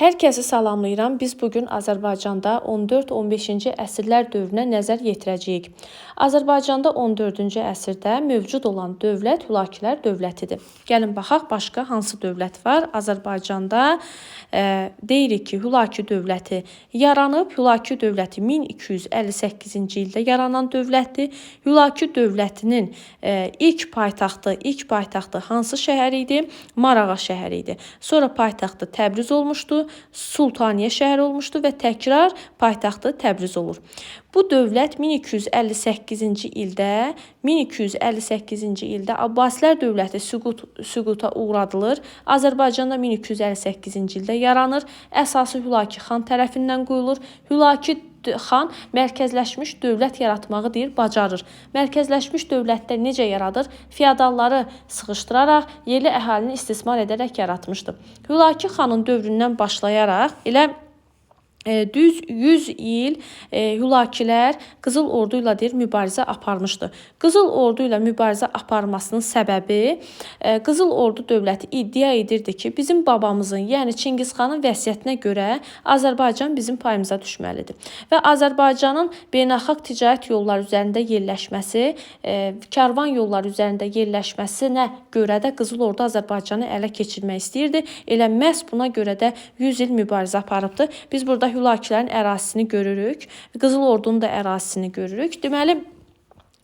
Hər kəsi salamlayıram. Biz bugün Azərbaycanda 14-15-ci əsrlər dövrünə nəzər yetirəcəyik. Azərbaycanda 14-cü əsrdə mövcud olan dövlət Hülakülər dövlətidir. Gəlin baxaq, başqa hansı dövlət var? Azərbaycanda deyirik ki, Hülakü dövləti yaranıb. Hülakü dövləti 1258-ci ildə yaranan dövlətdir. Hülakü dövlətinin ilk paytaxtı hansı şəhər idi? Marağa şəhəri idi. Sonra paytaxtı Təbriz olmuşdu. Sultaniyə şəhər olmuşdu və təkrar paytaxtı Təbriz olur. Bu dövlət 1258-ci ildə Abbasilər dövləti süquta uğradılır. Azərbaycanda 1258-ci ildə yaranır. Əsası Hülakü xan tərəfindən qoyulur. Hülakü xan mərkəzləşmiş dövlət yaratmağı bacarır. Mərkəzləşmiş dövlətdə necə yaradır? Feodalları sıxışdıraraq, yerli əhalini istismar edərək yaratmışdı. Hülakü xanın dövründən başlayaraq elə düz 100 il Hülakülər Qızıl Ordu ilə mübarizə aparmışdı. Qızıl Ordu ilə mübarizə aparmasının səbəbi Qızıl Ordu dövləti iddia edirdi ki, bizim babamızın, yəni Çingiz xanın vəsiyyətinə görə Azərbaycan bizim payımıza düşməlidir. Və Azərbaycanın beynəlxalq ticarət yolları üzərində yerləşməsi, karvan yolları üzərində yerləşməsinə görə də Qızıl Ordu Azərbaycanı ələ keçirmək istəyirdi. Elə məhz buna görə də 100 il mübarizə aparıbdı. Biz burada Hülakülərin ərazisini görürük. Qızıl Ordunun da ərazisini görürük. Deməli,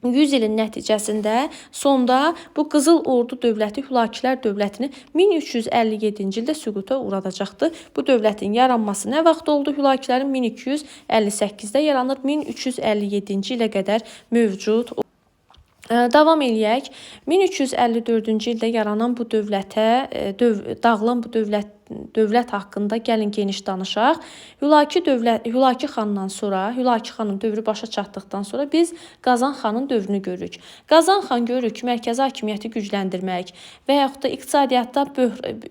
100 ilin nəticəsində sonda bu Qızıl Ordu dövləti Hülakülər dövlətini 1357-ci ildə süquta uğradacaqdı. Bu dövlətin yaranması nə vaxt oldu? Hülakülərin 1258-də yaranır, 1357-ci ilə qədər mövcud. Davam eləyək. 1354-cü ildə yaranan bu dağılan bu dövlət haqqında gəlin geniş danışaq. Hülakü xandan sonra, Hülakü xanın dövrü başa çatdıqdan sonra biz Qazan xanın dövrünü görürük. Qazan xan görürük ki, mərkəzi hakimiyyəti gücləndirmək və yaxud da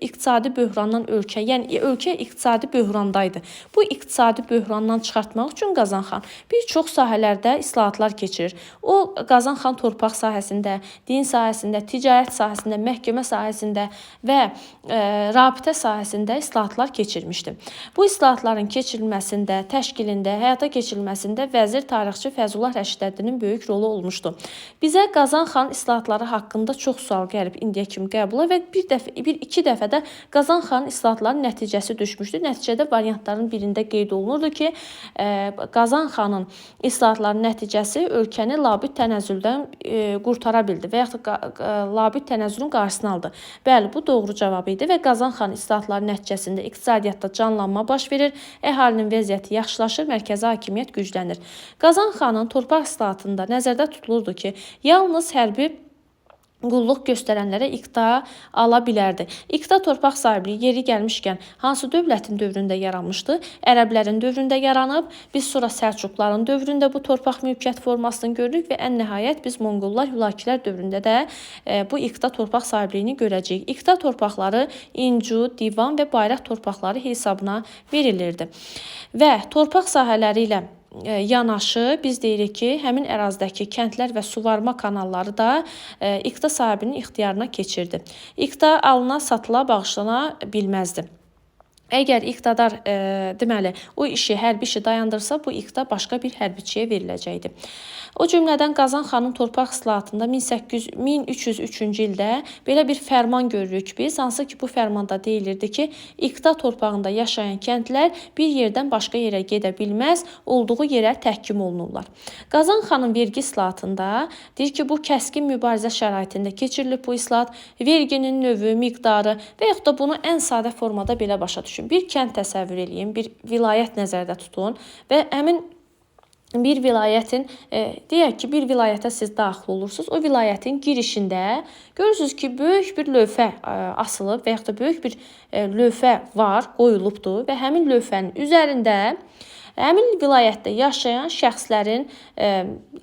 iqtisadi böhrandan yəni ölkə iqtisadi böhrandaydı. Bu iqtisadi böhrandan çıxartmaq üçün Qazan xan bir çox sahələrdə islahatlar keçirir. O Qazan xan torpaq sahəsində, din sahəsində, ticarət sahəsində, məhkəmə sahəsində və rabitə sahəsində islahatlar keçirmişdi. Bu islahatların keçirilməsində, təşkilində, həyata keçirilməsində vəzir tarixçi Fəzullah Rəşidəddinin böyük rolu olmuşdu. Bizə Qazan xan islahatları haqqında çox sual gəlib indiyə kimi qəbula və iki dəfə də Qazan xanın islahatlarının nəticəsi düşmüşdü. Nəticədə variantların birində qeyd olunurdu ki, Qazan xanın islahatlarının nəticəsi ölkəni labüd tənəzzüldən qurtara bildi və yaxud labüd tənəzzülün qarşısını aldı. Bəli, bu doğru cavab idi və Qazan xan islahatları nəticəsində iqtisadiyyatda canlanma baş verir, əhalinin vəziyyəti yaxşılaşır, mərkəzi hakimiyyət güclənir. Qazan xanın torpaq islahatında nəzərdə tutulurdu ki, yalnız hərbi qulluq göstərənlərə iqta ala bilərdi. İqta torpaq sahibliyi yeri gəlmişkən hansı dövlətin dövründə yaranmışdı? Ərəblərin dövründə yaranıb, biz sonra Səlcuqların dövründə bu torpaq mülkiyyət formasını görürük və ən nəhayət biz Monqollar Hülakülər dövründə də bu iqta torpaq sahibliyini görəcəyik. İqta torpaqları İncu, Divan və Bayraq torpaqları hesabına verilirdi. Və torpaq sahələri ilə yanaşı biz deyirik ki, həmin ərazidəki kəndlər və suvarma kanalları da iqta sahibinin ixtiyarına keçirdi. İqta alına, satıla, bağışlana bilməzdi. Əgər iqtadar deməli o hərbi işi dayandırsa, bu iqta başqa bir hərbiçiyə veriləcəkdi. O cümlədən Qazan xanın torpaq islahatında 1303-cü ildə belə bir fərman görürük biz. Hansı ki, bu fərmanda deyilirdi ki, iqta torpağında yaşayan kəndlər bir yerdən başqa yerə gedə bilməz, olduğu yerə təhkim olunurlar. Qazan xanın vergi islahatında deyir ki, bu kəskin mübarizə şəraitində keçirilib bu islahat, verginin növü, miqdarı və yaxud da bunu ən sadə formada belə başa düşün. Bir kənd təsəvvür edin, bir vilayət nəzərdə tutun və həmin bir vilayətin, deyək ki, bir vilayətə siz daxil olursunuz. O vilayətin girişində görürsünüz ki, böyük bir lövhə asılıb və yaxud da böyük bir lövhə var, qoyulubdur və həmin lövhənin üzərində həmin vilayətdə yaşayan şəxslərin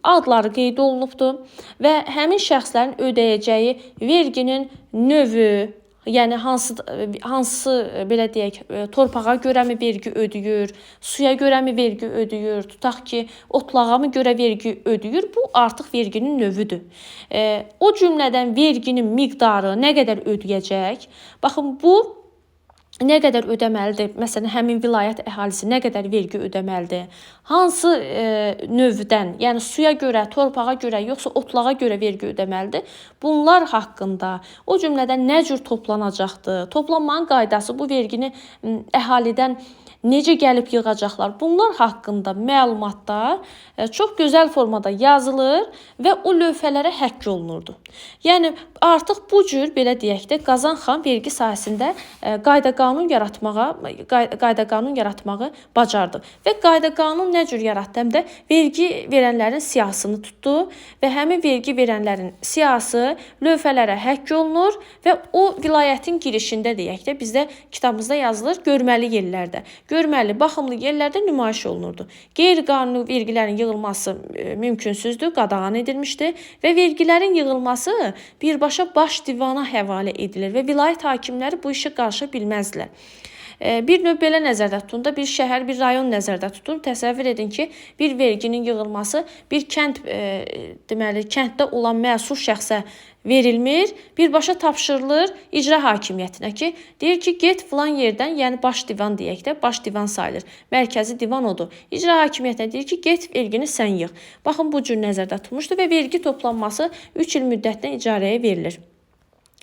adları qeyd olunubdur və həmin şəxslərin ödəyəcəyi verginin növü, yəni hansı belə deyək, torpağa görəmi vergi ödəyir, suya görəmi vergi ödəyir, tutaq ki, otlağa görə vergi ödəyir, bu artıq verginin növüdür. O cümlədən verginin miqdarı nə qədər ödəyəcək? Baxın, bu nə qədər ödəməlidir? Məsələn, həmin vilayət əhalisi nə qədər vergi ödəməlidir? Hansı növdən, yəni suya görə, torpağa görə, yoxsa otlağa görə vergi ödəməlidir? Bunlar haqqında, o cümlədən nə cür toplanacaqdır? Toplanmanın qaydası, bu vergini əhalidən necə gəlib yığacaqlar? Bunlar haqqında məlumatlar çox gözəl formada yazılır və o lövhələrə həkk olunurdu. Yəni artıq bu cür, belə deyək də, Qazan xan vergi sahəsində qayda-qanun yaratmağı bacardı. Və qayda-qanun nə cür yaratdı? Həm də vergi verənlərin siyahısını tutdu və həmin vergi verənlərin siyahısı lövhələrə həkk olunur və o vilayətin girişində, deyək də, bizdə kitabımızda yazılır, görməli yerlərdə. Görməli, baxımlı yerlərdə nümayiş olunurdu. Qeyri-qanuni vergilərin yığılması mümkünsüzdür, qadağan edilmişdi və vergilərin yığılması birbaşa baş divana həvalə edilir və vilayət hakimləri bu işə qarışa bilməzdilər. Bir növ belə nəzərdə tutunda bir şəhər, bir rayon nəzərdə tutun. Təsəvvür edin ki, bir verginin yığılması bir deməli, kənddə olan məsul şəxsə verilmir, birbaşa tapşırılır icra hakimiyyətinə ki, deyir ki, get filan yerdən, yəni baş divan deyək də, baş divan sayılır. Mərkəzi divan odur. İcra hakimiyyətinə deyir ki, get vergini sən yığ. Baxın, bu cür nəzərdə tutmuşdu və vergi toplanması 3 il müddətinə icarəyə verilir.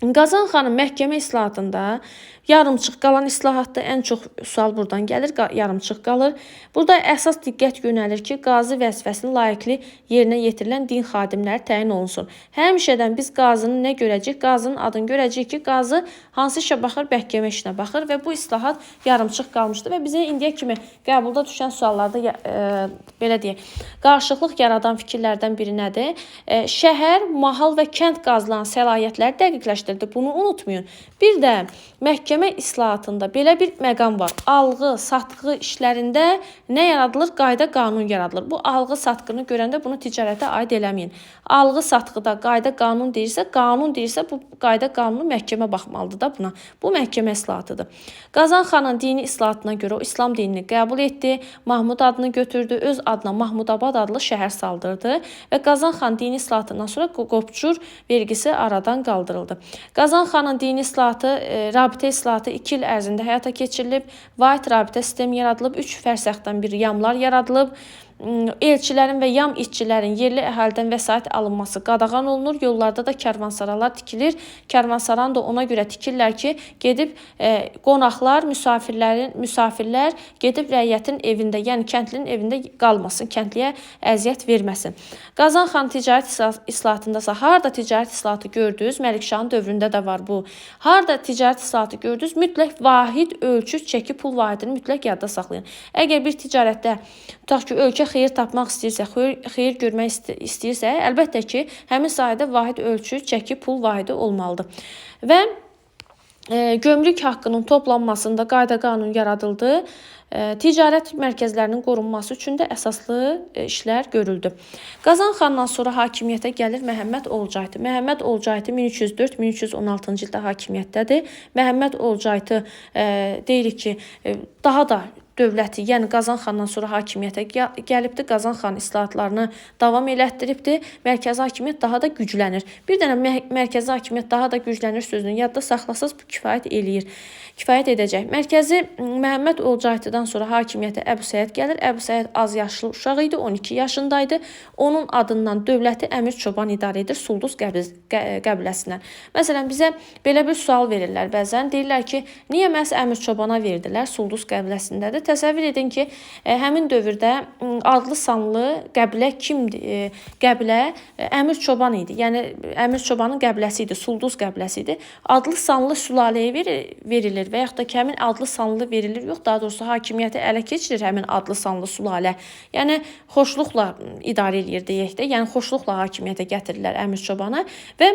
Qazan xanın məhkəmə islahatında yarımçıq qalan islahatda ən çox sual buradan gəlir, yarımçıq qalır. Burada əsas diqqət yönəlir ki, qazi vəzifəsini layiqli yerinə yetirilən din xadimləri təyin olunsun. Həmişədən biz qazını nə görəcəyik? Qazının adını görəcəyik ki, qazı hansı işə baxır? Məhkəmə işinə baxır və bu islahat yarımçıq qalmışdı və bizə indiyə kimi qəbulda düşən suallarda belə deyək, qarşılıqlıq yaradan fikirlərdən biri nədir? Şəhər, mahal və kənd qazlarının səlahiyyətləri dəqiqləşdirilmişdir. Bunu unutmayın. Bir də məhkəmə islahatında belə bir məqam var. Alğı, satqı işlərində nə yaradılır? Qayda-qanun yaradılır. Bu alğı-satqını görəndə bunu ticarətə aid eləməyin. Alğı-satqıda qayda-qanun deyirsə, bu qayda-qanunu məhkəmə baxmalıdır da buna. Bu məhkəmə islahatıdır. Qazan xanın dini islahatına görə o İslam dinini qəbul etdi, Mahmud adını götürdü, öz adına Mahmudabad adlı şəhər saldırdı və Qazan xan dini islahatından sonra Qopçur vergisi aradan qaldırıldı. Qazan xanın dini islahatı, rabitə islahatı 2 il ərzində həyata keçirilib, vahid rabitə sistemi yaradılıb, 3 fərsəxdən bir yamlar yaradılıb, elçilərin və yam işçilərin yerli əhalidən vəsait alınması qadağan olunur, yollarda da kərvansaralar tikilir. Kərvansaranı da ona görə tikirlər ki, gedib qonaqlar, müsafirlər gedib rəiyyətin evində, yəni kəndlinin evində qalmasın, kəndliyə əziyyət verməsin. Qazan xan ticarət islahatındasa harda ticarət islahatı gördünüz? Məlikşahın dövründə də var bu. Harda ticarət islahatı gördünüz? Mütləq vahid ölçü çəki pul vahidini mütləq yadda saxlayın. Əgər bir ticarətdə tutaq ki, ölkə xeyir tapmaq istəyirsə, xeyir görmək istəyirsə, əlbəttə ki, həmin sahədə vahid ölçü çəki pul vahidi olmalıdır. Və gömrük haqqının toplanmasında qayda-qanun yaradıldı. Ticarət mərkəzlərinin qorunması üçün də əsaslı işlər görüldü. Qazan xandan sonra hakimiyyətə gəlir Məhəmməd Olcaytı. Məhəmməd Olcaytı 1304-1316-cı ildə hakimiyyətdədir. Məhəmməd Olcaytı deyirik ki, daha da dövləti, yəni Qazan xandan sonra hakimiyyətə gəlibdir. Qazan xan islahatlarını davam elətdiribdir. Mərkəzi hakimiyyət daha da güclənir. Bir dənə mərkəzi hakimiyyət daha da güclənir sözünü yadda saxlasaz bu kifayət eləyir. Kifayət edəcək. Mərkəzi Məhəmməd Olcaytıdan sonra hakimiyyətə Əbu Səid gəlir. Əbu Səid az yaşlı uşaq idi, 12 yaşındaydı. Onun adından dövləti Əmir Çoban idarə edir Sulduz qəbiləsindən. Məsələn, bizə belə bir sual verirlər bəzən. Deyirlər ki, niyə məhz Əmir Çobana verdilər? Sulduz qəbiləsindədir. Təsəvvür edin ki, həmin dövrdə adlı sanlı qəbilə kimdir? Qəbilə Əmir Çoban idi. Yəni Əmir Çobanın qəbiləsi idi, Sulduz qəbiləsi idi. Adlı sanlı sülaləyə verilir və yaxud da ki, həmin adlı sanlı verilir. Yox, daha doğrusu hakimiyyəti ələ keçirir həmin adlı sanlı sülalə. Yəni xoşluqla idarə edir deyək də. Yəni xoşluqla hakimiyyətə gətirirlər Əmir Çobanı və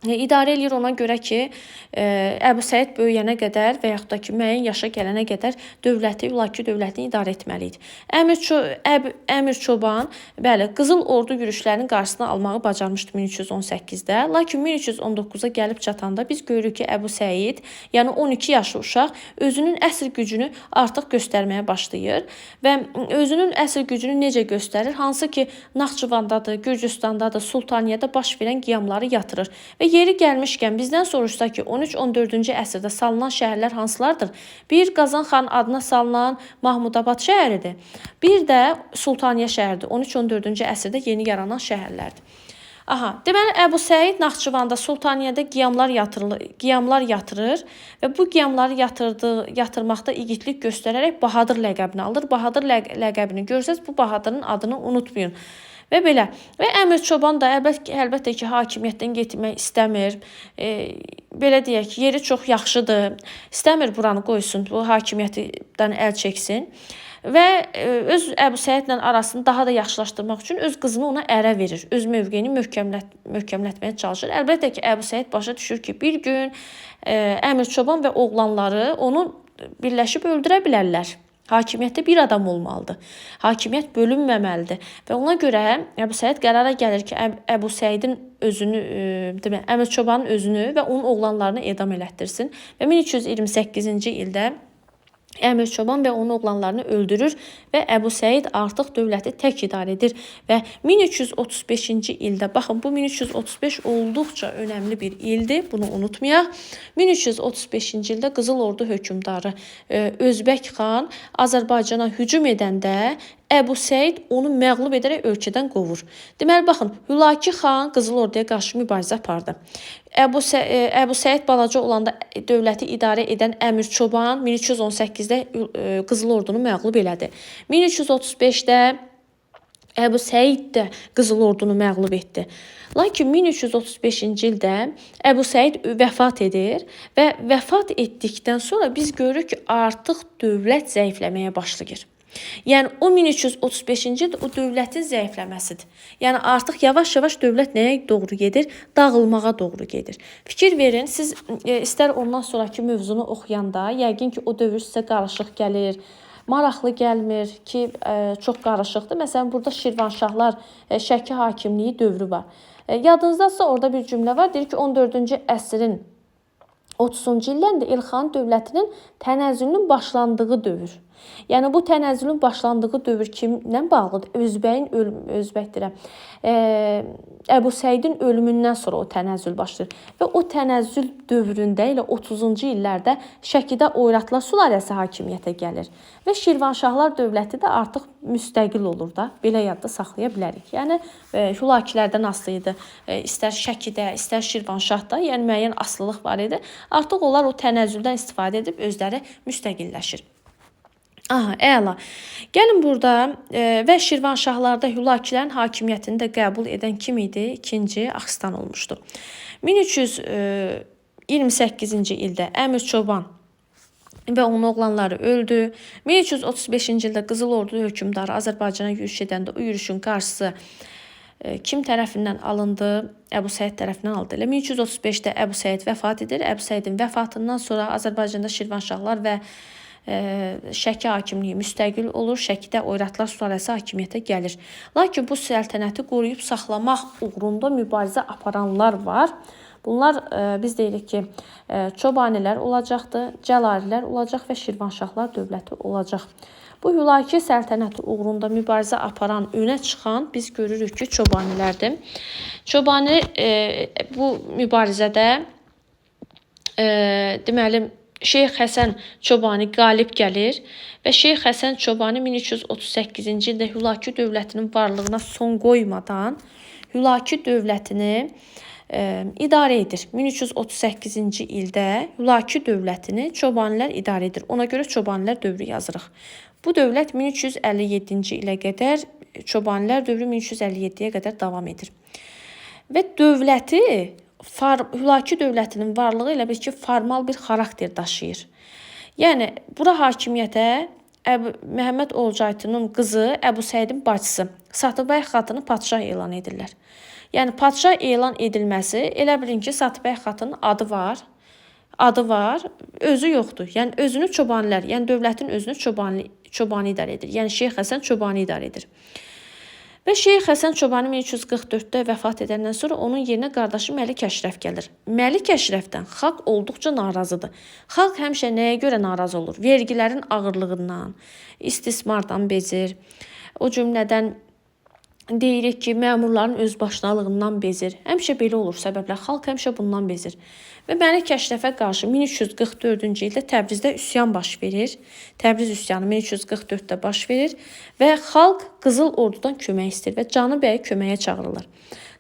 idarə edir ona görə ki, Əbu Səid böyüyənə qədər və yaxud da ki, müəyyən yaşa gələnə qədər dövləti, Ülaki dövlətini idarə etməli idi. Əmir Çoban, bəli, Qızıl Ordu yürüşlərinin qarşısını almağı bacarmışdı 1318-də. Lakin 1319-a gəlib çatanda biz görürük ki, Əbu Səid, yəni 12 yaşlı uşaq özünün əsl gücünü artıq göstərməyə başlayır və özünün əsl gücünü necə göstərir? Hansı ki, Naxçıvandadır, Gürcüstandadır, Sultaniyədə baş verən qiyamları yatırır və yeri gəlmişkən bizdən soruşsa ki, 13-14-cü əsrdə salınan şəhərlər hansılardır? Bir, Qazan xan adına salınan Mahmudabad şəhəridir. Bir də Sultaniyə şəhəridir. 13-14-cü əsrdə yeni yaranan şəhərlərdir. Aha, deməli Əbu Səid Naxçıvanda, Sultaniyədə qiyamlar yatırır və bu qiyamları yatırmaqda igidlik göstərərək Bahadır ləqəbini alır. Bahadır ləqəbini görsəz bu Bahadırın adını unutmayın. Və belə. Və Əmir Çoban da əlbəttə ki, hakimiyyətdən getmək istəmir. Belə deyək ki, yeri çox yaxşıdır. İstəmir buranı qoysun, bu hakimiyyətdən əl çəksin. Və öz Əbu Səidlə arasını daha da yaxşılaşdırmaq üçün öz qızını ona ərə verir. Öz mövqeyini möhkəmlətməyə çalışır. Əlbəttə ki, Əbu Səid başa düşür ki, bir gün Əmir Çoban və oğlanları onu birləşib öldürə bilərlər. Hakimiyyətdə bir adam olmalıdır. Hakimiyyət bölünməməlidir. Və ona görə Əbu Səid qərara gəlir ki, Əbu Səidin özünü, Əmir Çobanın özünü və onun oğlanlarını edam elətdirsin. Və 1328-ci ildə Əmir Çoban və onun oğlanlarını öldürür və Əbu Səid artıq dövləti tək idarə edir. Və 1335-ci ildə, baxın bu 1335 olduqca önəmli bir ildir, bunu unutmayaq. 1335-ci ildə Qızıl Ordu hökmdarı Özbək xan Azərbaycana hücum edəndə Əbu Səid onu məğlub edərək ölkədən qovur. Deməli, baxın, Hülaki xan Qızıl Orduya qarşı mübarizə apardı. Əbu Səid balaca olanda dövləti idarə edən Əmir Çoban 1318-də Qızıl Ordunu məğlub elədi. 1335-də Əbu Səid də Qızıl Ordunu məğlub etdi. Lakin 1335-ci ildə Əbu Səid vəfat edir və vəfat etdikdən sonra biz görürük ki, artıq dövlət zəifləməyə başlayır. Yəni o 1335-ci ildə o dövlətin zəifləməsidir. Yəni artıq yavaş-yavaş dövlət nəyə doğru gedir? Dağılmağa doğru gedir. Fikir verin, siz istər ondan sonraki mövzunu oxuyanda, yəqin ki, o dövr sizə qarışıq gəlir, maraqlı gəlmir ki, çox qarışıqdır. Məsələn, burada Şirvanşahlar Şəki hakimliyi dövrü var. Yadınızdadsa orada bir cümlə var, deyir ki, 14-cü əsrin 30-cu illərində Elxanın dövlətinin tənəzzülünün başlandığı dövr. Yəni bu tənəzzülün başlandığı dövr kimlə bağlıdır? Əbu Səidin ölümündən sonra o tənəzzül başlayır. Və o tənəzzül dövründə ilə 30-cu illərdə Şəkidə Oyratlar sülaləsi hakimiyyətə gəlir. Və Şirvanşahlar dövləti də artıq müstəqil olur da. Belə yadda saxlaya bilərik. Yəni Hülakilərdən asılı idi. İstər Şəkidə, istər Şirvanşahda, yəni müəyyən asılılıq var idi. Artıq onlar o tənəzzüldən istifadə edib özləri müstəqilləşir. Aha, əla. Gəlin burada və Şirvanşahlarda Hülakilərin hakimiyyətini də qəbul edən kim idi? İkinci Axistan olmuşdu. 1328-ci ildə Əmir Çoban və onun oğlanları öldü. 1335-ci ildə Qızıl Ordu hökmdarı Azərbaycana yürüş edəndə o yürüşün qarşısı kim tərəfindən alındı? Əbu Səid tərəfindən alındı. 1335-də Əbu Səid vəfat edir. Əbu Səidin vəfatından sonra Azərbaycanda Şirvanşahlar və Şəki hakimliyi müstəqil olur. Şəkidə Oyratlar sülaləsi hakimiyyətə gəlir. Lakin bu səltənəti qoruyub saxlamaq uğrunda mübarizə aparanlar var. Bunlar biz deyirik ki, Çobanilər olacaqdır, Cəlalilər olacaq və Şirvanşahlar dövləti olacaq. Bu Hülaki səltənəti uğrunda mübarizə aparan, önə çıxan biz görürük ki, Çobanilərdir. Çobani bu mübarizədə deməli Şeyx Həsən Çobani qalib gəlir və Şeyx Həsən Çobani 1338-ci ildə Hülaki dövlətinin varlığına son qoymadan Hülaki dövlətini idarə edir. 1338-ci ildə Hülaki dövlətini Çobanilər idarə edir. Ona görə Çobanilər dövrü yazırıq. Bu dövlət 1357-ci ilə qədər, Çobanilər dövrü 1357-yə qədər davam edir. Və dövləti Hülaki dövlətinin varlığı ilə bir ki, formal bir xarakter daşıyır. Yəni, bura hakimiyyətə Məhəmməd Olcaytının qızı Əbu Səidin bacısı Satıbəy xatını padşah elan edirlər. Yəni, padşah elan edilməsi, elə bilin ki, Satıbəy xatının adı var, özü yoxdur. Yəni, özünü Çobanilər, yəni dövlətin özünü Çobani idarə edir. Yəni, Şeyx Həsən Çobani idarə edir. Və Şeyx Həsən Çobani 1344-də vəfat edəndən sonra onun yerinə qardaşı Məlik Əşrəf gəlir. Məlik Əşrəfdən xalq olduqca narazıdır. Xalq həmişə nəyə görə narazı olur? Vergilərin ağırlığından, istismardan bezir. O cümlədən deyirik ki, məmurların özbaşınalığından bezir. Həmişə belə olur səbəblər. Xalq həmişə bundan bezir. Və Məlik Əşrəfə qarşı 1344-cü ildə Təbrizdə üsyan baş verir. Təbriz üsyanı 1344-də baş verir və xalq Qızıl Ordudan kömək istəyir və Canı bəyi köməyə çağırırlar.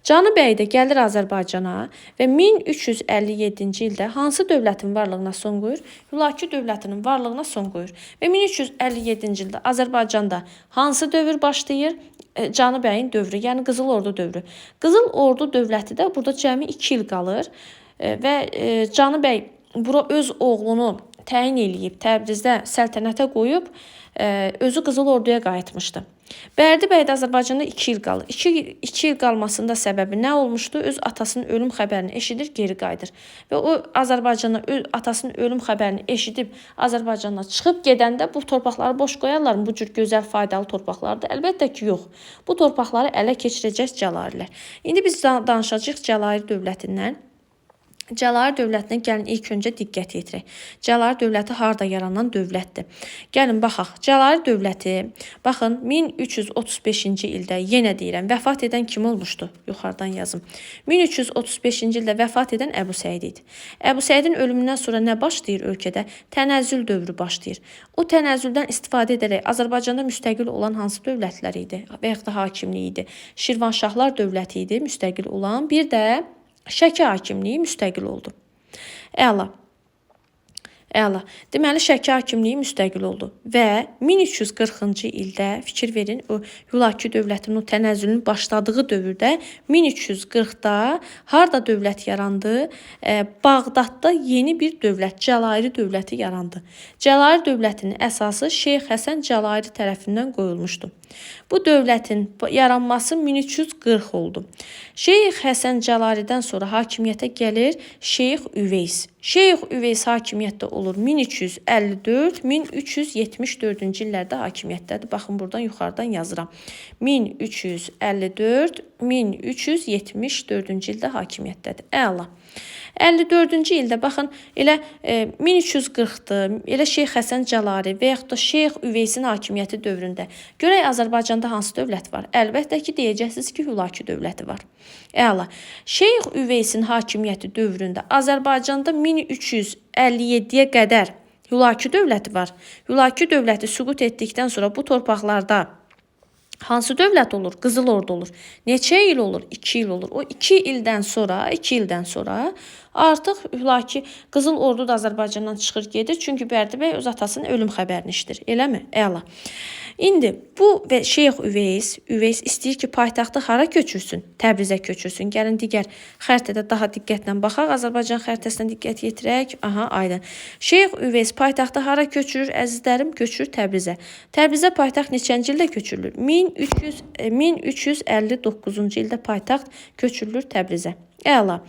Canı bəy də gəlir Azərbaycana və 1357-ci ildə hansı dövlətin varlığına son qoyur? Hülaki dövlətinin varlığına son qoyur. Və 1357-ci ildə Azərbaycanda hansı dövr başlayır? Canı bəyin dövrü, yəni Qızıl Ordu dövrü. Qızıl Ordu dövləti də burada cəmi 2 il qalır və Canı bəy bura öz oğlunu təyin eləyib, Təbrizdə səltənətə qoyub, özü Qızıl Orduya qayıtmışdı. Bərdi bəy də Azərbaycanda 2 il qalır. 2 il qalmasında səbəbi nə olmuşdu? Öz atasının ölüm xəbərini eşidir, geri qayıdır. Və o Azərbaycana atasının ölüm xəbərini eşidib Azərbaycandan çıxıb gedəndə bu torpaqları boş qoyarlarmı? Bu cür gözəl, faydalı torpaqlardır. Əlbəttə ki, yox. Bu torpaqları ələ keçirəcək Cəlalilər. İndi biz danışacağıq Cəlairi dövlətindən. Cəlairi dövlətinə gəlin ilk öncə diqqət yetirək. Cəlairi dövləti harda yaranan dövlətdir? Gəlin baxaq. Cəlairi dövləti, baxın 1335-ci ildə yenə deyirəm, vəfat edən kim olmuşdu? Yuxarıdan yazım. 1335-ci ildə vəfat edən Əbu Səid idi. Əbu Səidin ölümündən sonra nə başlayır ölkədə? Tənəzzül dövrü başlayır. O tənəzzüldən istifadə edərək Azərbaycanda müstəqil olan hansı dövlətlər idi və yaxud da hakimliyi idi? Şirvanşahlar dövləti idi müstəqil olan. Bir də Şəki hakimliyi müstəqil oldu. Əla. Deməli, Şəki hakimliyi müstəqil oldu və 1340-cı ildə, fikir verin, o Hülaki dövlətinin o tənəzzülünün başladığı dövrdə 1340-da harda dövlət yarandı? Bağdadda yeni bir dövlət, Cəlairi dövləti yarandı. Cəlairi dövlətinin əsası Şeyx Həsən Cəlairi tərəfindən qoyulmuşdu. Bu dövlətin yaranması 1340 oldu. Şeyx Həsən Cəlalidən sonra hakimiyyətə gəlir Şeyx Üveys. Şeyx Üveys hakimiyyətdə olur 1354-1374-cü illərdə hakimiyyətdədir. Baxın, buradan yuxarıdan yazıram. 1354-1374-cü ildə hakimiyyətdədir. Əla. 54-cü ildə baxın, elə 1340-dır, elə Şeyx Həsən Cəlali və yaxud da Şeyx Üveysin hakimiyyəti dövründə görək Azərbaycanda hansı dövlət var? Əlbəttə ki, deyəcəksiniz ki, Hülaki dövləti var. Əla. Şeyx Üveysin hakimiyyəti dövründə Azərbaycanda 1357-yə qədər Hülaki dövləti var. Hülaki dövləti süqut etdikdən sonra bu torpaqlarda hansı dövlət olur? Qızıl Ordu olur. Neçə il olur? 2 il olur. O 2 ildən sonra artıq Hülaki Qızıl Ordu da Azərbaycandan çıxır gedir. Çünki Bərdi bəy öz atasının ölüm xəbərini işitir. Eləmi? Əla. İndi bu və Şeyx Üveys istəyir ki, paytaxtı hara köçürsün? Təbrizə köçürsün. Gəlin digər xəritədə daha diqqətlə baxaq. Azərbaycan xəritəsinə diqqət yetirək. Aha, aydın. Şeyx Üveys paytaxtı hara köçürür? Əzizlərim, köçürür Təbrizə. Təbrizə paytaxt neçənci ildə köçürülür? 1359-cu ildə paytaxt köçürülür Təbrizə. Əla.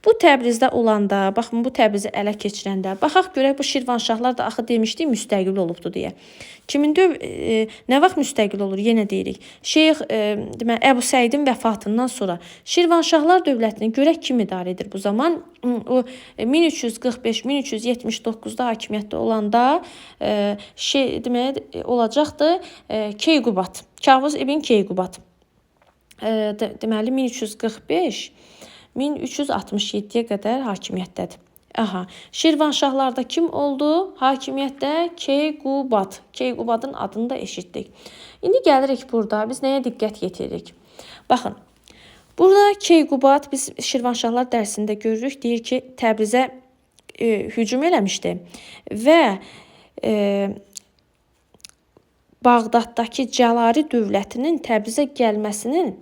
Bu Təbrizdə olanda, baxın, bu Təbrizi ələ keçirəndə, baxaq görək, bu Şirvanşahlar da axı demişdik müstəqil olubdu deyə. Nə vaxt müstəqil olur? Yenə deyirik. Şeyx Əbu Səidin vəfatından sonra Şirvanşahlar dövlətini görək kim idarə edir bu zaman? O 1345-1379-da hakimiyyətdə olanda deməli olacaqdı Keyqubat. Kavuz ibn Keyqubat. Deməli 1367-yə qədər hakimiyyətdədir. Aha, Şirvanşahlarda kim oldu? Hakimiyyətdə Keyqubat. Keyqubatın adını da eşitdik. İndi gəlirik burada, biz nəyə diqqət yetiririk? Baxın, burada Keyqubat biz Şirvanşahlar dərsində görürük, deyir ki, Təbrizə hücum eləmişdi və Bağdaddakı Cəlairi dövlətinin Təbrizə gəlməsini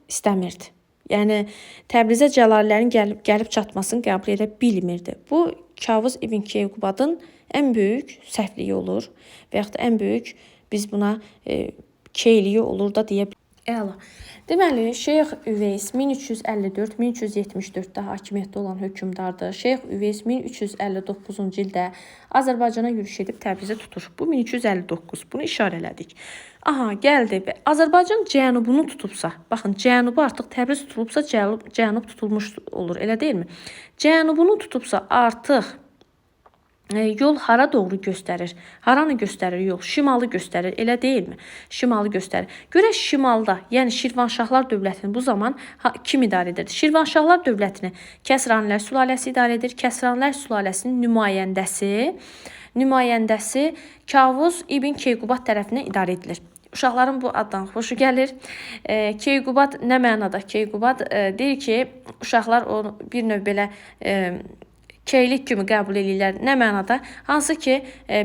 istəmirdi. Yəni, Təbrizə Cəlalilərin gəlib çatmasını qəbul edə bilmirdi. Bu, Kavuz ibn Keyqubatın ən böyük səhvliyi olur və yaxud da ən böyük biz buna keyliyi olur da deyə biliriz. Əla. Deməli, Şeyx Üveys 1354-1374-də hakimiyyətdə olan hökmdardır. Şeyx Üveys 1359-cu ildə Azərbaycana yürüş edib Təbrizi tutur. Bu 1359. Bunu işarə elədik. Aha, gəldi və Azərbaycan cənubunu tutubsa, baxın, cənubu artıq Təbriz tutulubsa, cənub tutulmuş olur, elə deyilmi? Cənubunu tutubsa artıq Yol hara doğru göstərir? Haranı göstərir yol? Şimalı göstərir, elə deyilmi? Şimalı göstərir. Görək şimalda, yəni Şirvanşahlar dövlətini bu zaman kim idarə edirdi? Şirvanşahlar dövlətini Kəsranilər sülaləsi idarə edir. Kəsranilər sülaləsinin nümayəndəsi Kavuz İbn Keyqubat tərəfindən idarə edilir. Uşaqların bu addan xoşu gəlir. Keyqubat nə mənada? Keyqubat deyir ki, uşaqlar onu bir növ belə keylik kimi qəbul edirlər. Nə mənada? Hansı ki,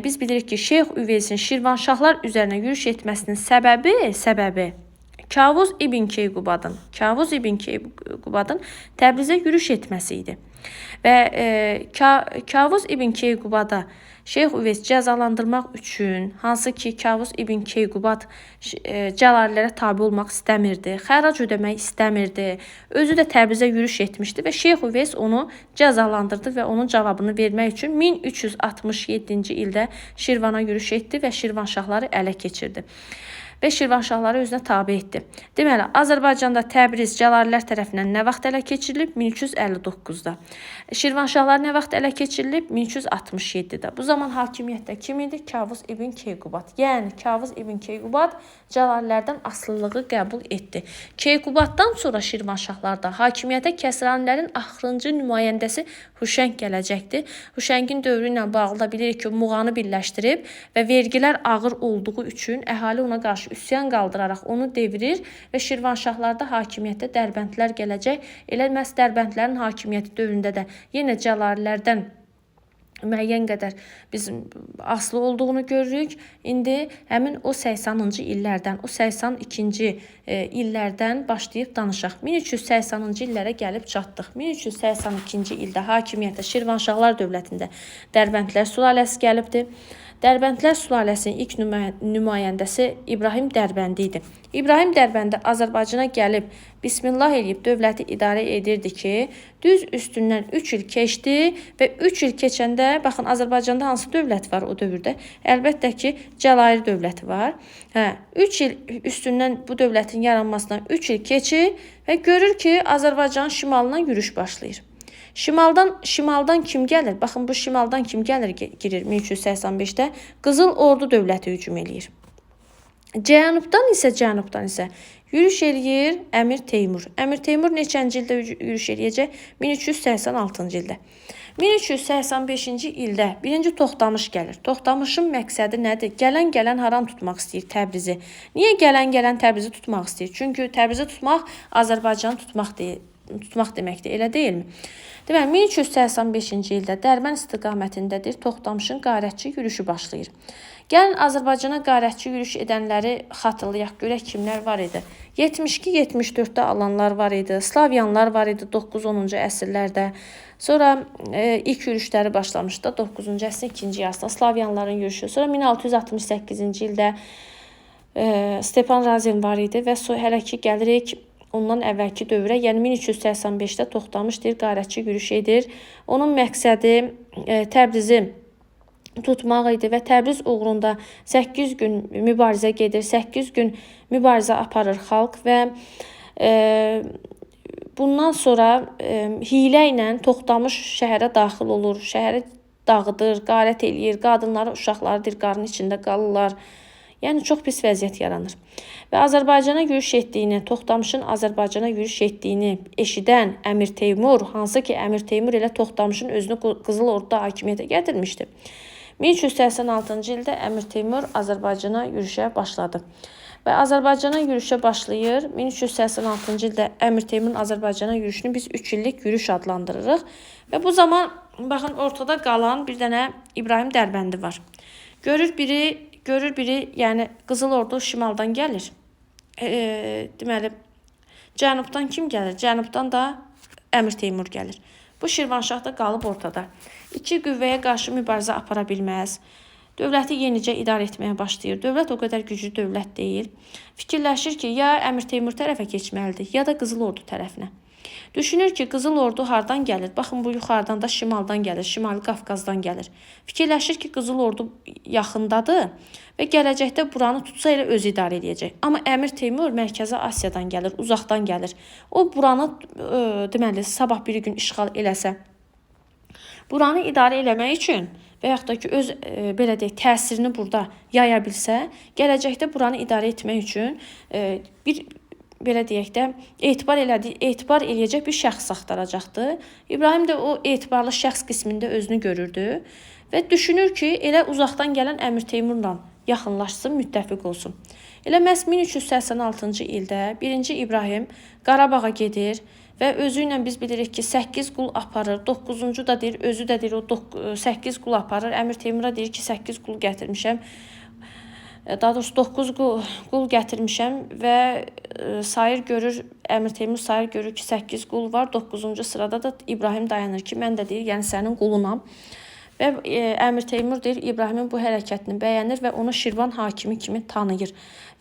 biz bilirik ki, Şeyx Üveysin Şirvanşahlar üzərinə yürüş etməsinin səbəbi Kavuz İbn Keyqubatın Təbrizə yürüş etməsi idi. Və Kavuz İbn Keyqubada Şeyx Üveys cəzalandırmaq üçün, hansı ki Kavuz İbn Keyqubat cəlalilərə tabi olmaq istəmirdi, xərac ödəmək istəmirdi, özü də Təbrizə yürüş etmişdi və Şeyx Üveys onu cəzalandırdı və onun cavabını vermək üçün 1367-ci ildə Şirvana yürüş etdi və Şirvanşahları ələ keçirdi və Şirvanşahları özünə tabi etdi. Deməli, Azərbaycanda Təbriz cəlalilər tərəfindən nə vaxt ələ keçirilib? 1359-da. Şirvanşahlar nə vaxt ələ keçirilib? 1367-də. Bu zaman hakimiyyətdə kim idi? Kavuz İbn Keyqubat. Yəni, Kavuz İbn Keyqubat cəlalilərdən asılılığı qəbul etdi. Keyqubatdan sonra Şirvanşahlarda hakimiyyətə Kəsranilərin axırıncı nümayəndəsi Huşəng gələcəkdir. Huşəngin dövrü ilə bağlı da bilirik ki, Muğanı birləşdirib və vergilər ağır olduğu üçün əhali ona qarşı üsyan qaldıraraq onu devirir və Şirvanşahlarda hakimiyyətdə Dərbəndlər gələcək. Elə məhz Dərbəndlərin hakimiyyəti dövründə də yenə cəlalilərdən müəyyən qədər bizim asılı olduğunu görürük. İndi həmin o 80-cı illərdən, o 82-ci illərdən başlayıb danışaq. 1380-cı illərə gəlib çatdıq. 1382-ci ildə hakimiyyətə Şirvanşahlar dövlətində Dərbəndlər sülaləsi gəlibdir. Dərbəndlər sülaləsinin ilk nümayəndəsi İbrahim Dərbəndi idi. İbrahim Dərbəndi Azərbaycana gəlib, bismillah eləyib dövləti idarə edirdi ki, düz üstündən 3 il keçdi və 3 il keçəndə, baxın, Azərbaycanda hansı dövlət var o dövrdə? Əlbəttə ki, Cəlairi dövləti var. 3 il üstündən bu dövlətin yaranmasından 3 il keçir və görür ki, Azərbaycanın şimalından yürüş başlayır. Şimaldan kim gəlir? Baxın, bu şimaldan kim gəlir girir 1385-də? Qızıl Ordu dövləti hücum eləyir. Cənubdan isə yürüş eləyir Əmir Teymur. Əmir Teymur neçənci ildə yürüş eləyəcək? 1386-cı ildə. 1385-ci ildə birinci Toxtamış gəlir. Toxtamışın məqsədi nədir? Gələn haran tutmaq istəyir? Təbrizi. Niyə gələn Təbrizi tutmaq istəyir? Çünki Təbrizi tutmaq Azərbaycanı tutmaq deməkdir, elə deyilmi? Deməli, 1385-ci ildə Dərbənd istiqamətindədir Toxtamışın qarətçi yürüşü başlayır. Gəlin Azərbaycana qarətçi yürüş edənləri xatırlayaq, görək kimlər var idi. 72-74-də alanlar var idi, Slavyanlar var idi 9-10-cu əsrlərdə. Sonra ilk yürüşləri başlamışdı 9-cu əsrin ikinci yarısında Slavyanların yürüşü. Sonra 1668-ci ildə Stepan Razin var idi və hələ ki gəlirik ondan əvvəlki dövrə, yəni 1385-də Toxtamışdır, qarətçi yürüş edir. Onun məqsədi Təbrizi tutmaq idi və Təbriz uğrunda 8 gün mübarizə gedir, 8 gün mübarizə aparır xalq və bundan sonra hiylə ilə Toxtamış şəhərə daxil olur, şəhəri dağıdır, qarət eləyir, qadınları, uşaqları dirqarın içində qalırlar. Yəni, çox pis vəziyyət yaranır. Və Azərbaycana yürüş etdiyini, Toxtamışın Azərbaycana yürüş etdiyini eşidən Əmir Teymur, hansı ki, Əmir Teymur elə Toxtamışın özünü Qızıl Orduda hakimiyyətə gətirmişdi. 1386-cı ildə Əmir Teymur Azərbaycana yürüşə başladı. Və Azərbaycana yürüşə başlayır. 1386-cı ildə Əmir Teymurun Azərbaycana yürüşünü biz 3 illik yürüş adlandırırıq. Və bu zaman, baxın, ortada qalan bir dənə İbrahim Dərbəndi var. Görür biri, yəni Qızıl Ordu şimaldan gəlir. Deməli, cənubdan kim gəlir? Cənubdan da Əmir Teymur gəlir. Bu Şirvanşah da qalıb ortada. İki qüvvəyə qarşı mübarizə apara bilməz. Dövləti yenicə idarə etməyə başlayır. Dövlət o qədər güclü dövlət deyil. Fikirləşir ki, ya Əmir Teymur tərəfə keçməlidir, ya da Qızıl Ordu tərəfinə. Düşünür ki, Qızıl Ordu hardan gəlir? Baxın, bu yuxarıdan da şimaldan gəlir, Şimali Qafqazdan gəlir. Fikirləşir ki, Qızıl Ordu yaxındadır və gələcəkdə buranı tutsa elə özü idarə edəcək. Amma Əmir Teymur Mərkəzi Asiyadan gəlir, uzaqdan gəlir. O buranı deməli sabah bir gün işğal eləsə, buranı idarə eləmək üçün və yaxud da ki, öz belə deyək, təsirini burada yaya bilsə, gələcəkdə buranı idarə etmək üçün bir belə deyək də etibar eləyəcək bir şəxs axtaracaqdı. İbrahim də o etibarlı şəxs qismində özünü görürdü və düşünür ki, elə uzaqdan gələn Əmir Teymurla yaxınlaşsın, müttəfiq olsun. Elə məhz 1386-cı ildə 1-ci İbrahim Qarabağa gedir və özü ilə biz bilirik ki, 8 qul aparır. 9-cu da deyir, özü də deyir, o 8 qul aparır. Əmir Teymura deyir ki, 8 qul gətirmişəm. Daha doğrusu 9 qul gətirmişəm və sayır görür, Əmir Teymur sayır görür ki, 8 qul var. 9-cu sırada da İbrahim dayanır ki, mən də deyir, yəni sənin qulunam. Və Əmir Teymur deyir, İbrahimin bu hərəkətini bəyənir və onu Şirvan hakimi kimi tanıyır.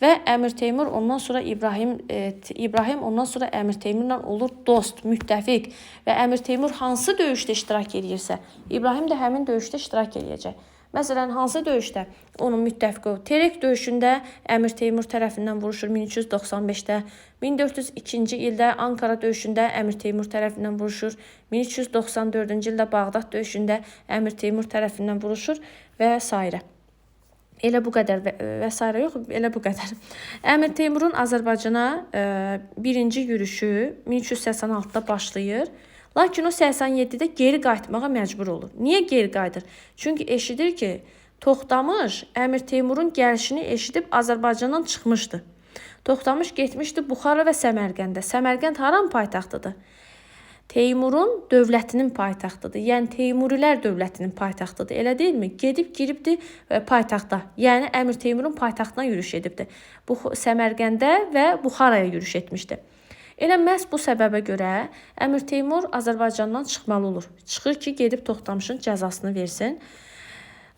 Və Əmir Teymur ondan sonra İbrahim ondan sonra Əmir Teymurla olur dost, müttəfiq və Əmir Teymur hansı döyüşdə iştirak edirsə, İbrahim də həmin döyüşdə iştirak edəcək. Məsələn, hansı döyüşdə onun müttəfiqi o? Terek döyüşündə Əmir Teymur tərəfindən vuruşur 1395-də. 1402-ci ildə Ankara döyüşündə Əmir Teymur tərəfindən vuruşur. 1394-cü ildə Bağdad döyüşündə Əmir Teymur tərəfindən vuruşur və s. Elə bu qədər və s. yox, elə bu qədər. Əmir Teymurun Azərbaycana birinci yürüşü 1386-da başlayır. Lakin o 87-də geri qayıtmağa məcbur olur. Niyə geri qayıdır? Çünki eşidir ki, Toxtamış Əmir Teymurun gəlişini eşidib Azərbaycandan çıxmışdı. Toxtamış getmişdi Buxara və Səmərqəndə. Səmərqənd haranın paytaxtıdır? Teymurun dövlətinin paytaxtıdır. Yəni Teymurilər dövlətinin paytaxtıdır. Elə deyilmi? Gedib giribdi paytaxta. Yəni Əmir Teymurun paytaxtına yürüş edibdi. Bu Səmərqəndə və Buxaraya yürüş etmişdi. Elə məhz bu səbəbə görə Əmir Teymur Azərbaycandan çıxmalı olur. Çıxır ki, gedib Toxtamışın cəzasını versin.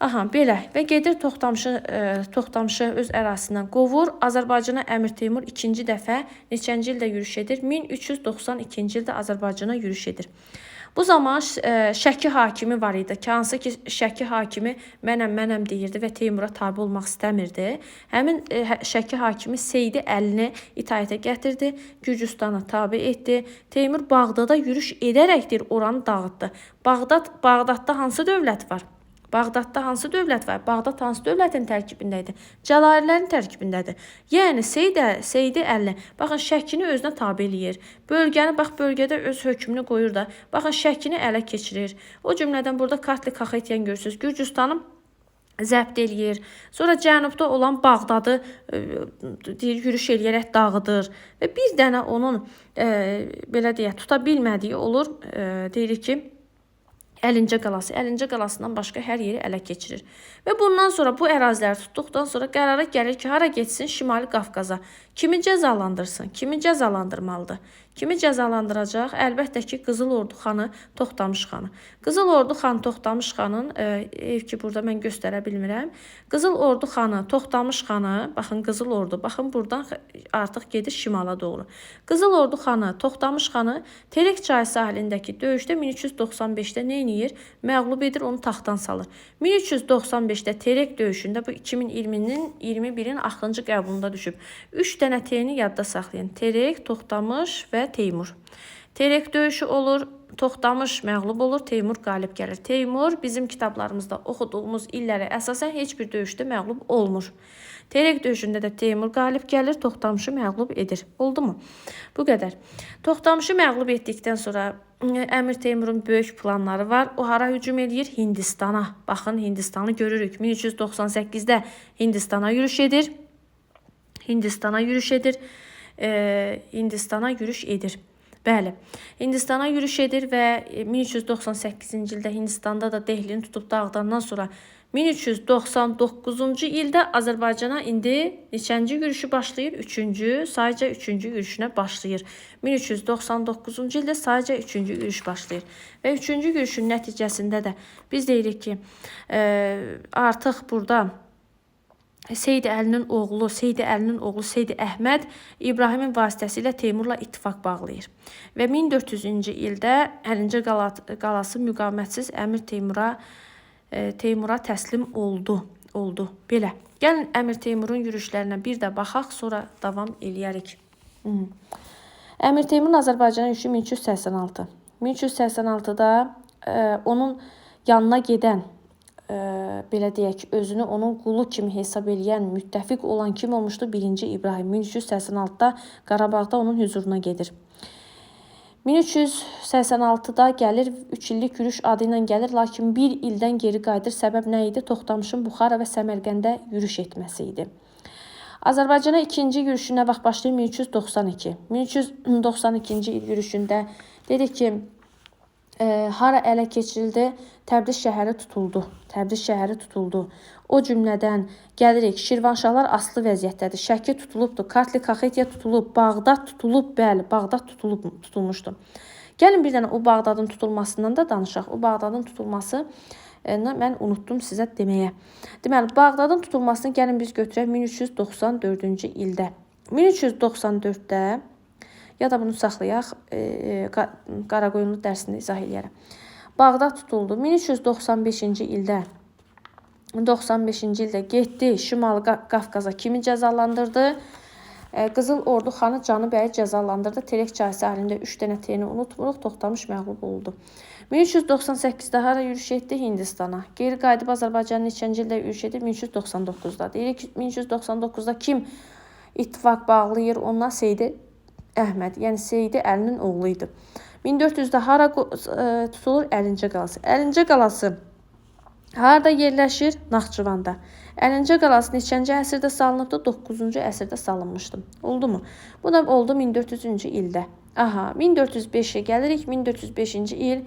Aha, belə və gedir Toxtamışı öz ərazisindən qovur. Azərbaycana Əmir Teymur ikinci dəfə neçənci ildə yürüş edir? 1392-ci ildə Azərbaycana yürüş edir. Bu zaman Şəki hakimi var idi. Hansı ki, Şəki hakimi mənəm deyirdi və Teymura tabe olmaq istəmirdi. Həmin Şəki hakimi Seydi Əlini itaətə gətirdi, Gürcüstana tabe etdi. Teymur Bağdada yürüş edərəkdir oranı dağıtdı. Bağdadda hansı dövlət var? Bağdadda hansı dövlət var? Bağdad hansı dövlətin tərkibindədir? Cəlalilərin tərkibindədir. Yəni Seydi Əlini, baxın Şəkini özünə tabe eləyir. Bölgəni, bax bölgədə öz hökmünü qoyur da. Baxın Şəkini ələ keçirir. O cümlədən burada Kartli Kaxetyan görürsünüz. Gürcüstanı zəbt eləyir. Sonra cənubda olan Bağdadı deyir, yürüş eləyərək dağıdır. Və bir dənə onun belə deyək, tuta bilmədiyi olur. Deyirik ki, Əlincə qalası. Əlincə qalasından başqa hər yeri ələ keçirir. Və bundan sonra bu əraziləri tutduqdan sonra qərara gəlir ki, hara getsin? Şimali Qafqaza. Kimi cəzalandırsın? Kimi cəzalandırmalıdır? Kimi cəzalandıracaq? Əlbəttə ki, Qızıl Ordu xanı Toxtamış xanı. Qızıl Ordu xanı Toxtamış xanın, ev ki, burada mən göstərə bilmirəm. Qızıl Ordu xanı Toxtamış xanı, baxın Qızıl Ordu, baxın buradan artıq gedir şimala doğru. Qızıl Ordu xanı Toxtamış xanı Terek çayı sahilindəki döyüşdə 1395-də nə edir? Məğlub edir, onu taxtdan salır. 1395-də Terek döyüşündə bu 2020-nin 21-in axırıncı qəbulunda düşüb. 3 dənə T-ni yadda saxlayın. Terek, Toxtamış və Teymur. Terek döyüşü olur, Toxtamış məğlub olur, Teymur qalib gəlir. Teymur bizim kitablarımızda oxuduğumuz illərə əsasən heç bir döyüşdə məğlub olmur. Terek döyüşündə də Teymur qalib gəlir, Toxtamışı məğlub edir. Oldu mu? Bu qədər. Toxtamışı məğlub etdikdən sonra Əmir Teymurun böyük planları var. O hara hücum edir? Hindistana. Baxın, Hindistanı görürük. 1398-də Hindistana yürüş edir. Hindistana yürüş edir. Bəli, Hindistana yürüş edir və 1398-ci ildə Hindistanda da Dehlini tutub dağıdandan sonra 1399-cu ildə Azərbaycana indi neçənci yürüşü başlayır? Üçüncü, sayca üçüncü yürüşünə başlayır. 1399-cu ildə sayca üçüncü yürüş başlayır. Və üçüncü yürüşün nəticəsində də biz deyirik ki, artıq burada Seydi Əlinin oğlu Seydi Əhməd İbrahimin vasitəsilə Teymurla ittifaq bağlayır. Və 1400-cü ildə Əlincə qalası müqavimətsiz Əmir Teymura təslim oldu. Belə. Gəlin Əmir Teymurun yürüşlərinə bir də baxaq, sonra davam eləyərik. Əmir Teymurun Azərbaycana yürüşü 1386. 1386-da onun yanına gedən belə deyək, özünü onun qulu kimi hesab edən, müttəfiq olan kim olmuşdu? 1-ci İbrahim 1386-da Qarabağda onun hüzuruna gedir. 1386-da gəlir, 3 illik yürüş adı ilə gəlir, lakin 1 ildən geri qayıdır. Səbəb nə idi? Toxtamışın Buxara və Səmərqəndə yürüş etməsi idi. Azərbaycana ikinci yürüşü nə vaxt başlayır? 1392. 1392-ci il yürüşündə dedik ki, hara ələ keçirildi? Təbriz şəhəri tutuldu. Təbriz şəhəri tutuldu. O cümlədən gəlirik, Şirvanşahlar asılı vəziyyətdədir. Şəki tutulubdur, Kartli Kaxetiya tutulub, Bağdad tutulub, bəli, Bağdad tutulmuşdu. Gəlin bir dənə o Bağdadın tutulmasından da danışaq. O Bağdadın tutulması mən unutdum sizə deməyə. Deməli, Bağdadın tutulmasını gəlin biz götürək 1394-cü ildə. 1394-də ya da bunu saxlayaq, Qaraqoyunlu dərsində izah eləyərəm. Bağdad tutuldu. 1395-ci ildə 95-ci ildə getdi Şimali Qafqaza kimi cəzalandırdı? Qızıl Ordu xanı Canı bəyi cəzalandırdı. Terek çayı sahilində 3 dənə T-ni unutmuruq. Toxtamış məğlub oldu. 1398-də hara yürüş etdi? Hindistana. Geri qayıdıb Azərbaycanın neçənci ildə yürüş etdi? 1399-da. Deyirik 1399-da kim ittifaq bağlayır? Onlar Seydi Əhməd, yəni Seydi Əlinin oğlu idi. 1400-də hara tutulur? Əlincə qalası. Əlincə qalası harada yerləşir? Naxçıvanda. Əlincə qalası neçənci əsrdə salınıbdı? 9-cu əsrdə salınmışdı. Oldu mu? Bu da oldu 1400-cü ildə. Aha, 1405-ə gəlirik. 1405-ci il.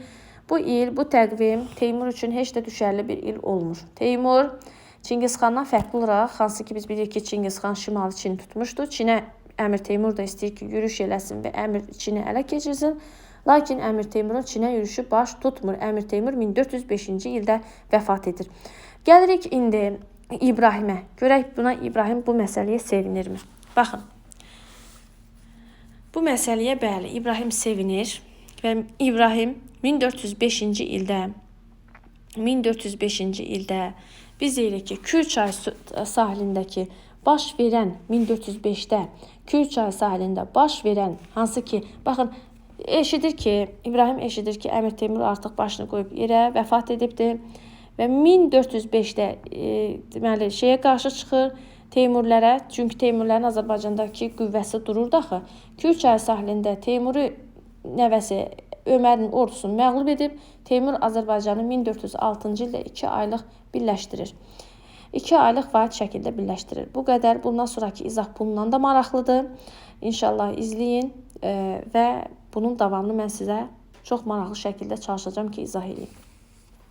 Bu il, bu təqvim Teymur üçün heç də düşərli bir il olmur. Teymur Çingizxandan fərqli olaraq, hansı ki biz bilirik ki, Çingizxan Şimali Çin tutmuşdu. Çinə Əmir Teymur da istəyir ki, yürüş eləsin və Əmir Çini ələ keçirsin. Lakin Əmir Teymurun Çinə yürüşü baş tutmur. Əmir Teymur 1405-ci ildə vəfat edir. Gəlirik indi İbrahimə. Görək buna İbrahim bu məsələyə sevinirmi? Baxın. Bu məsələyə bəli, İbrahim sevinir və İbrahim 1405-ci ildə biz deyirik ki, Kür çayı sahilindəki baş verən 1405-də Kür çayı sahilində baş verən hansı ki, baxın, İbrahim eşidir ki, Əmir Teymur artıq başını qoyub yerə vəfat edibdir və 1405-də deməli şeyə qarşı çıxır Teymurlərə, çünki Teymurlərin Azərbaycandakı qüvvəsi dururdu axı. Kür çayı sahilində Teymuru nəvəsi Ömərin ordusunu məğlub edib, Teymur Azərbaycanı 1406-cı ildə 2 aylıq birləşdirir. 2 aylıq vahid şəkildə birləşdirir. Bu qədər. Bundan sonraki izah bundan da maraqlıdır. İnşallah izləyin və bunun davamını mən sizə çox maraqlı şəkildə çalışacağım ki, izah edeyim.